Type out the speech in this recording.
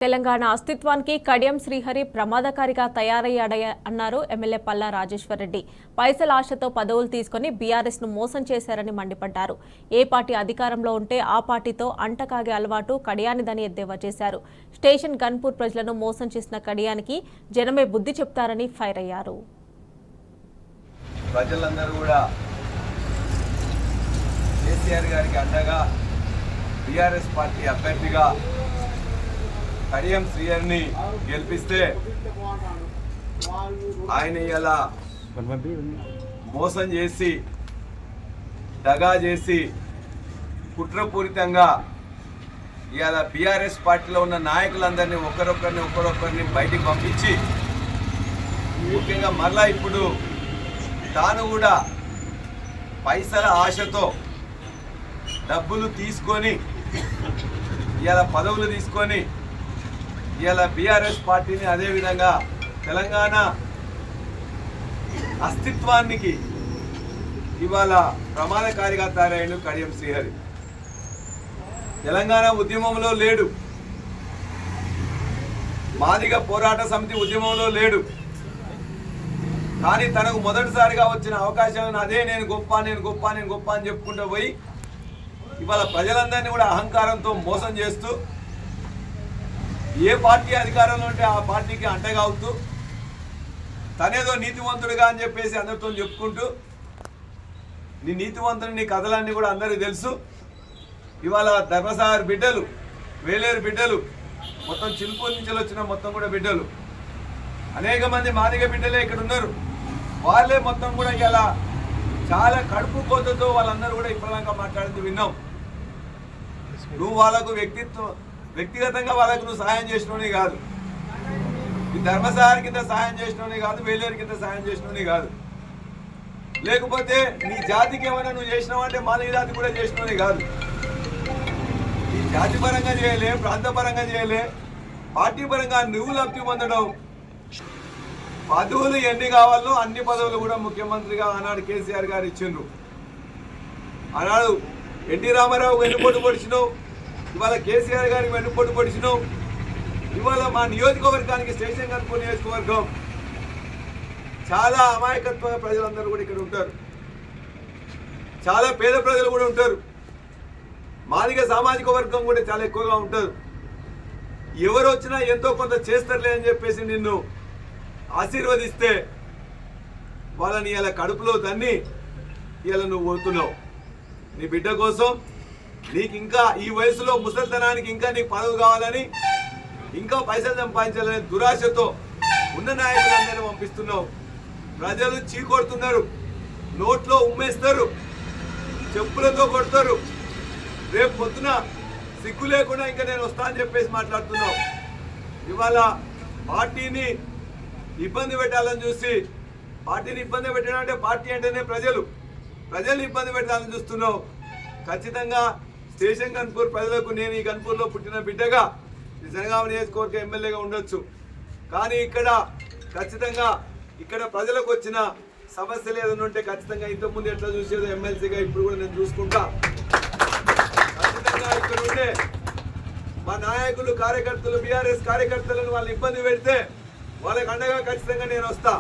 Telangana అస్తిత్వానికి Kadiyam Srihari ప్రమాదకారిగా తయారయ్యాడన్నారు MLA Palla Rajeshwar Reddy. పైసల ఆశతో పదవులు తీసుకుని బీఆర్ఎస్ ను మోసం చేశారని మండిపడ్డారు. ఏ పార్టీ అధికారంలో ఉంటే ఆ పార్టీతో అంటకాగే అలవాటు కడియానిదని ఎద్దేవా చేశారు. స్టేషన్ గన్పూర్ ప్రజలను మోసం చేసిన కడియానికి జనమే బుద్ధి చెప్తారని ఫైర్ అయ్యారు. ప్రజలందరూ కూడా కేసీఆర్ గారికి అండగా బీఆర్ఎస్ పార్టీ అభ్యర్థిగా కడియం శ్రీహరిని గెలిపిస్తే ఆయన ఇలా మోసం చేసి దగా చేసి కుట్రపూరితంగా ఇలా బీఆర్ఎస్ పార్టీలో ఉన్న నాయకులందరినీ ఒకరొకరిని బయటికి పంపించి ముఖ్యంగా మళ్ళా ఇప్పుడు తాను కూడా పైసల ఆశతో డబ్బులు తీసుకొని ఇలా పదవులు తీసుకొని ఇలా బీఆర్ఎస్ పార్టీని అదేవిధంగా తెలంగాణ అస్తిత్వానికి ఇవాళ ప్రమాదకారిగా తయారైన కడియం శ్రీహరి తెలంగాణ ఉద్యమంలో లేడు, మాదిగ పోరాట సమితి ఉద్యమంలో లేడు. కానీ తనకు మొదటిసారిగా వచ్చిన అవకాశాలను అదే నేను గొప్ప అని చెప్పుకుంటూ పోయి ఇవాళ ప్రజలందరినీ కూడా అహంకారంతో మోసం చేస్తూ ఏ పార్టీ అధికారంలో ఉంటే ఆ పార్టీకి అంటగా అవుతూ తనేదో నీతివంతుడుగా అని చెప్పేసి అందరితో చెప్పుకుంటూ నీ నీతివంతుడు నీ కథలన్నీ కూడా అందరికీ తెలుసు. ఇవాళ ధర్మసాగర్ బిడ్డలు, వేలేరు బిడ్డలు, మొత్తం చిలుపూరు నుంచి వచ్చిన మొత్తం కూడా బిడ్డలు, అనేక మంది మాదిగ బిడ్డలే ఇక్కడ ఉన్నారు. వాళ్ళే మొత్తం కూడా ఇలా చాలా కడుపు కోతతో వాళ్ళందరూ కూడా ఇప్పటిదాకా మాట్లాడింది విన్నాం. నువ్వు వాళ్ళకు వ్యక్తిగతంగా వాళ్ళకు నువ్వు సహాయం చేసినోని కాదు, ఈ ధర్మసాగర్ కింద సహాయం చేసినోని కాదు, వేలేరు కింద సహాయం చేసినోని కాదు, లేకపోతే నీ జాతికి ఏమైనా నువ్వు చేసినావు అంటే మాదిగ జాతి కూడా చేసినోని కాదు. ఈ జాతి పరంగా చేయలే, ప్రాంత పరంగా చేయలే, పార్టీ పరంగా నువ్వు లబ్ధి పొందడం. పదవులు ఎన్ని కావాలో అన్ని పదవులు కూడా ముఖ్యమంత్రిగా ఆనాడు కేసీఆర్ గారు ఇచ్చిండ్రు. ఆనాడు ఎన్టీ రామారావు వెన్నుపోటు పొడిచినావు, ఇవాళ కేసీఆర్ గారికి వెన్నుపోటు పొడిచినావు. ఇవాళ మా నియోజకవర్గానికి స్టేషన్ గన్పూర్ నియోజకవర్గం చాలా అమాయకత్వ ప్రజలందరూ కూడా ఇక్కడ ఉంటారు, చాలా పేద ప్రజలు కూడా ఉంటారు, మాదిగ సామాజిక వర్గం కూడా చాలా ఎక్కువగా ఉంటారు. ఎవరు వచ్చినా ఎంతో కొంత చేస్తారులే అని చెప్పేసి నిన్ను ఆశీర్వదిస్తే వాళ్ళని ఇలా కడుపులో తన్ని ఇలా నువ్వు పోతున్నావు. నీ బిడ్డ కోసం నీకు ఇంకా ఈ వయసులో ముసలితనానికి ఇంకా నీకు పదవి కావాలని, ఇంకా పైసలు సంపాదించాలని దురాశతో ఉన్న నాయకులందరినీ పంపిస్తున్నావు. ప్రజలు చీకొడుతున్నారు, నోట్లో ఉమ్మేస్తారు, చెప్పులతో కొడతారు. రేపు పొద్దున సిగ్గు లేకుండా ఇంకా నేను వస్తా అని చెప్పేసి మాట్లాడుతున్నావు. ఇవాళ పార్టీని ఇబ్బంది పెట్టాలని చూసి, పార్టీని ఇబ్బంది పెట్టడం అంటే పార్టీ అంటేనే ప్రజలు ఇబ్బంది పెట్టాలని చూస్తున్నావు. ఖచ్చితంగా స్టేషన్ గన్పూర్ ప్రజలకు నేను ఈ గన్పూర్లో పుట్టిన బిడ్డగా జనగామ నియోజకవర్గ ఎమ్మెల్యేగా ఉండొచ్చు, కానీ ఇక్కడ ఖచ్చితంగా ఇక్కడ ప్రజలకు వచ్చిన సమస్యలు ఏదైనా ఉంటే ఖచ్చితంగా ఇంతకుముందు ఎట్లా చూసేదో ఎమ్మెల్సీగా ఇప్పుడు కూడా నేను చూసుకుంటా. ఖచ్చితంగా ఇక్కడ ఉంటే మా నాయకులు, కార్యకర్తలు, బీఆర్ఎస్ కార్యకర్తలను వాళ్ళు ఇబ్బంది పెడితే వాళ్ళకి అండగా ఖచ్చితంగా నేను వస్తా.